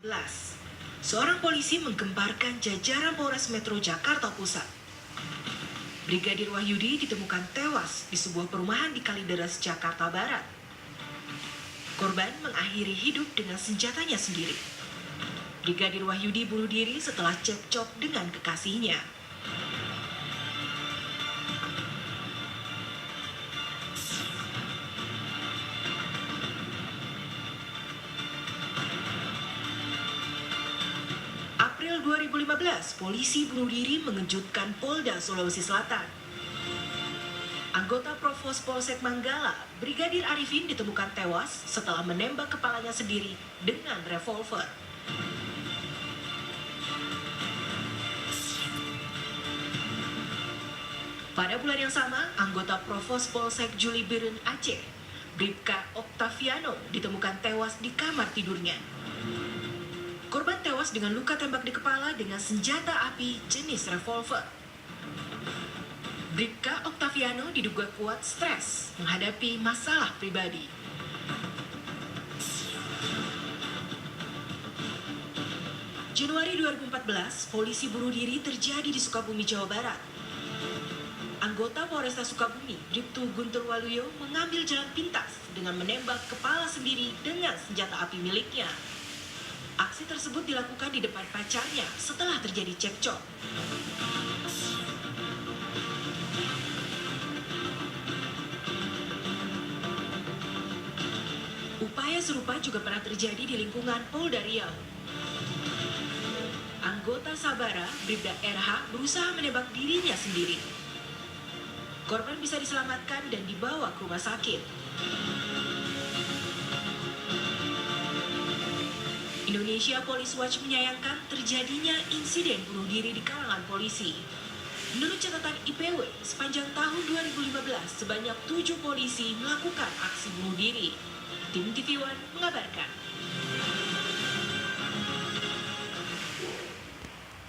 11. Seorang polisi menggemparkan jajaran Polres Metro Jakarta Pusat. Brigadir Wahyudi ditemukan tewas di sebuah perumahan di Kalideres, Jakarta Barat. Korban mengakhiri hidup dengan senjatanya sendiri. Brigadir Wahyudi bunuh diri setelah cekcok dengan kekasihnya. April 2015, polisi bunuh diri mengejutkan Polda Sulawesi Selatan. Anggota Provos Polsek Manggala, Brigadir Arifin ditemukan tewas setelah menembak kepalanya sendiri dengan revolver. Pada bulan yang sama, anggota Provos Polsek Julibiren Aceh, Bribka Octaviano ditemukan tewas di kamar tidurnya. Korban tewas dengan luka tembak di kepala dengan senjata api jenis revolver. Bribka Octaviano diduga kuat stres menghadapi masalah pribadi. Januari 2014, polisi bunuh diri terjadi di Sukabumi, Jawa Barat. Anggota Polresta Sukabumi, Bribtu Guntur Waluyo, mengambil jalan pintas dengan menembak kepala sendiri dengan senjata api miliknya. Aksi tersebut dilakukan di depan pacarnya setelah terjadi cekcok. Upaya serupa juga pernah terjadi di lingkungan Polda Riau. Anggota Sabara, Bribda RH, berusaha menembak dirinya sendiri. Korban bisa diselamatkan dan dibawa ke rumah sakit. Indonesia Police Watch menyayangkan terjadinya insiden bunuh diri di kalangan polisi. Menurut catatan IPW, sepanjang tahun 2015, sebanyak 7 polisi melakukan aksi bunuh diri. Tim TV One mengabarkan.